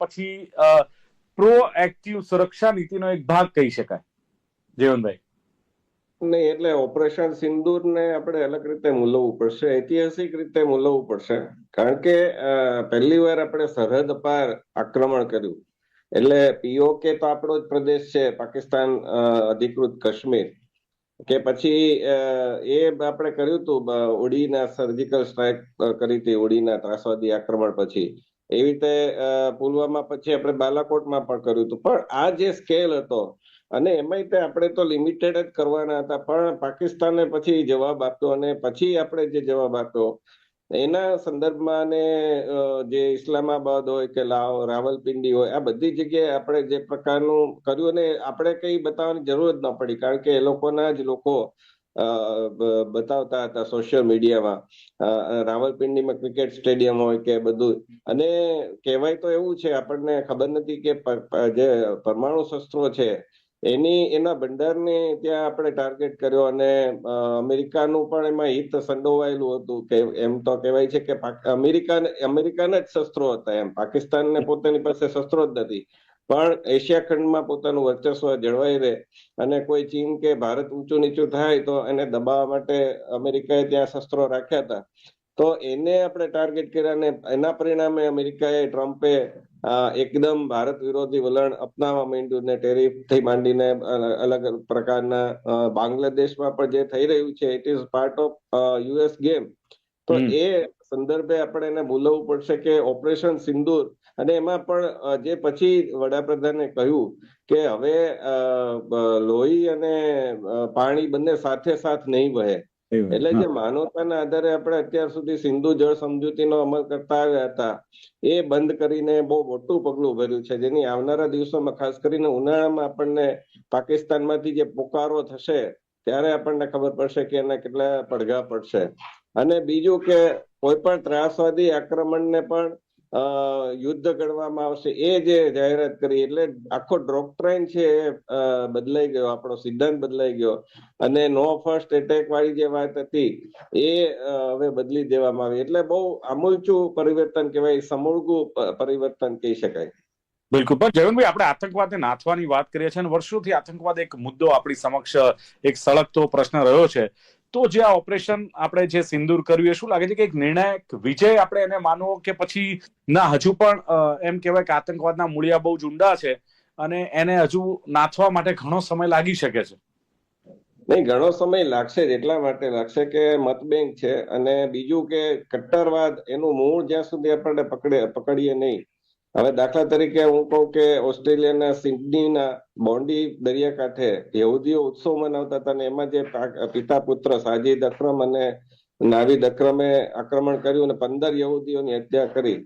પછી પ્રોએક્ટિવ સુરક્ષા નીતિનો એક ભાગ કહી શકાય. જીવનભાઈ. નહીં, એટલે ઓપરેશન સિંદૂર ને આપણે અલગ રીતે મૂલવવું પડશે, ઐતિહાસિક રીતે મૂલવવું પડશે. કારણ કે પહેલી વાર આપણે સરહદ પાર આક્રમણ કર્યું. એટલે પીઓકે તો આપણો જ પ્રદેશ છે, પાકિસ્તાન અધિકૃત કાશ્મીર, કે પછી એ આપણે કર્યું હતું ઉડીના સર્જિકલ સ્ટ્રાઇક કરી હતી, ઉડીના ત્રાસવાદી આક્રમણ પછી. એવી રીતે પુલવામા પછી આપણે બાલાકોટમાં પણ કર્યું હતું. પણ આ જે સ્કેલ હતો, અને એમાંય તે આપણે તો લિમિટેડ જ કરવાના હતા, પણ પાકિસ્તાને પછી જવાબ આપ્યો, અને પછી આપણે જે જવાબ આપ્યો એના સંદર્ભમાં, અને જે ઇસ્લામાબાદ હોય કે રાવલપિંડી હોય, આ બધી જગ્યાએ આપણે જે પ્રકારનું કર્યું, અને આપણે કઈ બતાવવાની જરૂર જ ન પડી, કારણ કે એ લોકોના જ લોકો બતાવતા હતા સોશિયલ મીડિયામાં. રાવલપિંડીમાં ક્રિકેટ સ્ટેડિયમ હોય કે બધું. અને કહેવાય તો એવું છે, આપણને ખબર નથી કે જે પરમાણુ શસ્ત્રો છે એના ભંડારને ત્યાં આપણે ટાર્ગેટ કર્યો, અને અમેરિકાનું પણ એમાં હિત સંડોવાયેલું હતું. કે એમ તો કહેવાય છે કે અમેરિકાના જ શસ્ત્રો હતા, એમ પાકિસ્તાનને પોતાની પાસે શસ્ત્રો જ નથી, પણ એશિયા ખંડમાં પોતાનું વર્ચસ્વ જળવાઈ રહે, અને કોઈ ચીન કે ભારત ઊંચું નીચું થાય તો એને દબાવવા માટે અમેરિકાએ ત્યાં શસ્ત્રો રાખ્યા હતા. તો એને આપણે ટાર્ગેટ કર્યા, અને એના પરિણામે અમેરિકાએ, ટ્રમ્પે એકદમ ભારત વિરોધી વલણ અપનાવવા માંડ્યું, ને ટેરિફ થી માંડીને અલગ પ્રકારના બાંગ્લાદેશમાં પણ જે થઈ રહ્યું છે, it is part of US game. તો એ સંદર્ભે આપણે એને બોલવું પડશે કે ઓપરેશન સિંદૂર, અને એમાં પણ જે પછી વડાપ્રધાને કહ્યું કે હવે લોહી અને પાણી બંને સાથે સાથ નહીં વહે. એટલે જે માનવતાના આધારે આપણે અત્યાર સુધી સિંધુ જળ સમજૂતીનો અમલ કરતા આવ્યા હતા, એ બંધ કરીને બહુ મોટું પગલું ભર્યું છે, જેની આવનારા દિવસોમાં, ખાસ કરીને ઉનાળામાં, આપણને પાકિસ્તાનમાંથી જે પોકારો થશે ત્યારે આપણને ખબર પડશે કે એના કેટલા પડઘા પડશે. અને બીજું કે કોઈ પણ ત્રાસવાદી આક્રમણને પણ યુદ્ધ ગણવામાં આવશે, એ જે જાહેરાત કરી, એટલે આખો ડોક્ટ્રાઇન છે એ બદલાઈ ગયો, આપણો સિદ્ધાંત બદલાઈ ગયો. અને નો ફર્સ્ટ એટેક વાળી જે વાત હતી એ હવે બદલી દેવામાં આવી. એટલે બહુ આમૂલચૂ પરિવર્તન કહેવાય, સમૂળગું પરિવર્તન કહી શકાય. બિલકુલ. પણ જયવંતભાઈ, આપણે આતંકવાદને નાથવાની વાત કરીએ છીએ, અને વર્ષોથી આતંકવાદ એક મુદ્દો આપણી સમક્ષ, એક સળગતો પ્રશ્ન રહ્યો છે. તો જે આ ઓપરેશન આપણે જે સિંદૂર કર્યું, એ શું લાગે છે કે એક નિર્ણાયક વિજય આપણે એને માનવો, કે પછી ના, હજુ પણ એમ કહેવાય કે આતંકવાદના મૂળિયા બહુ ઊંડા છે, અને એને હજુ નાથવા માટે ઘણો સમય લાગી શકે છે? નહીં, ઘણો સમય લાગશે જ. એટલા માટે લાગશે કે મતબેંક છે, અને બીજું કે કટ્ટરવાદ એનું મૂળ જ્યાં સુધી આપણને પકડીએ નહીં. હવે દાખલા તરીકે હું કહું કે ઓસ્ટ્રેલિયાના સિડનીના બોન્ડી દરિયાકાંઠે યહૂદીઓ ઉત્સવ મનાવતા હતા, અને એમાં જે પિતા પુત્ર સાજીદ અકરમ અને નાવીદ અકરમે આક્રમણ કર્યું અને 15 યહૂદીઓની હત્યા કરી.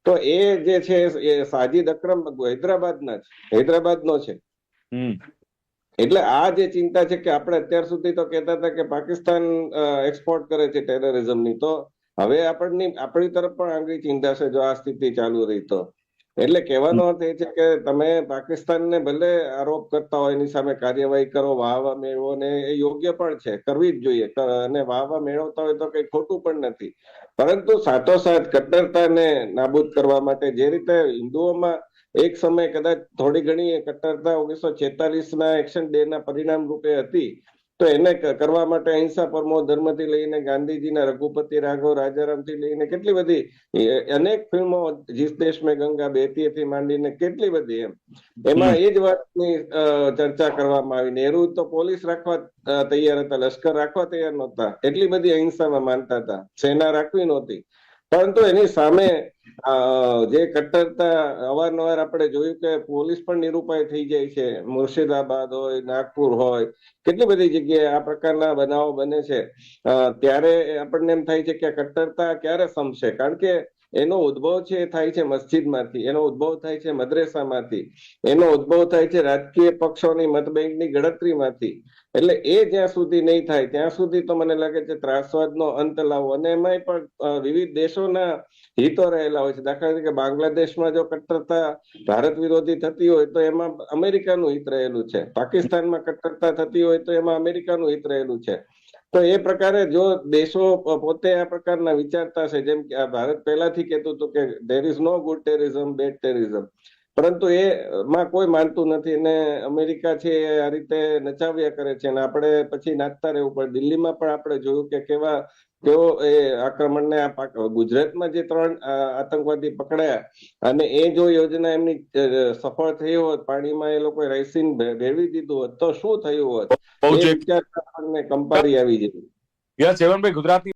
તો એ જે છે એ સાજીદ અકરમ હૈદરાબાદનો છે. એટલે આ જે ચિંતા છે કે આપણે અત્યાર સુધી તો કહેતા હતા કે પાકિસ્તાન એક્સપોર્ટ કરે છે ટેરરિઝમની, તો હવે આપણી તરફ પણ આંગળી ચિંતાશે જો આ સ્થિતિ ચાલુ રહી તો. એટલે કહેવાનો અર્થ એ છે કે તમે પાકિસ્તાનને ભલે આરોપ કરતા હોય, એની સામે કાર્યવાહી કરો, વાહવા મેળવો, ને એ યોગ્ય પણ છે, કરવી જ જોઈએ, અને વાહવા મેળવતા હોય તો કઈ ખોટું પણ નથી. પરંતુ સાથોસાથ કટ્ટરતાને નાબૂદ કરવા માટે, જે રીતે હિન્દુઓમાં એક સમય કદાચ થોડી ઘણી કટ્ટરતા 1946ના એક્શન ડે ના પરિણામ રૂપે હતી, તો એને કરવા માટે અહિંસા પરમો ધર્મથી લઈને ગાંધીજીના રઘુપતિ રાઘવ રાજારામથી લઈને કેટલી બધી અનેક ફિલ્મો, જીસ દેશ મેં ગંગા બહેતી થી માંડીને કેટલી બધી, એમાં એ જ વાતની ચર્ચા કરવામાં આવી. નહેરુ તો પોલીસ રાખવા તૈયાર હતા, લશ્કર રાખવા તૈયાર નહોતા, એટલી બધી અહિંસામાં માનતા હતા, સેના રાખવી નહોતી. પરંતુ એની સામે જે કટ્ટરતા, અવારનવાર આપણે જોયું કે પોલીસ પણ નિરુપાય થઈ જાય છે. મુર્શિદાબાદ હોય, નાગપુર હોય, કેટલી બધી જગ્યાએ આ પ્રકારના બનાવો બને છે. ત્યારે આપણને એમ થાય છે કે કટ્ટરતા ક્યારે સમશે, કારણ કે એનો ઉદ્ભવ છે એ થાય છે મસ્જિદમાંથી, એનો ઉદ્ભવ થાય છે મદ્રેસામાંથી, એનો ઉદ્ભવ થાય છે રાજકીય પક્ષોની મતબેંકની ગણતરીમાંથી. એટલે એ જ્યાં સુધી નહીં થાય ત્યાં સુધી તો મને લાગે છે ત્રાસવાદનો અંત લાવવો. અને એમાંય પણ વિવિધ દેશોના હિતો રહેલા હોય છે. દાખલા તરીકે બાંગ્લાદેશમાં જો કટ્ટરતા ભારત વિરોધી થતી હોય તો એમાં અમેરિકાનું હિત રહેલું છે, પાકિસ્તાનમાં કટ્ટરતા થતી હોય તો એમાં અમેરિકાનું હિત રહેલું છે. તો એ પ્રકારે જો દેશો પોતે આ પ્રકારના વિચારતા છે, જેમ કે આ ભારત પહેલાથી કહેતું હતું કે there is no good terrorism, bad terrorism, પરંતુ એમાં કોઈ માનતું નથી અને અમેરિકા છે એ આ રીતે નચાવ્યા કરે છે અને આપણે પછી નાચતા રહેવું પડે. દિલ્હીમાં પણ આપણે જોયું કે કેવો એ આક્રમણને ગુજરાતમાં જે 3 આતંકવાદી પકડાયા અને એ જો યોજના એમની સફળ થઈ હોત, પાણીમાં એ લોકોએ રાઈસિન ભેળવી દીધું હોત તો શું થયું હોત, બહુ એ જ વિચાર આપણને કંપારી આવી જાય. યસ, જીવનભાઈ, ગુજરાતની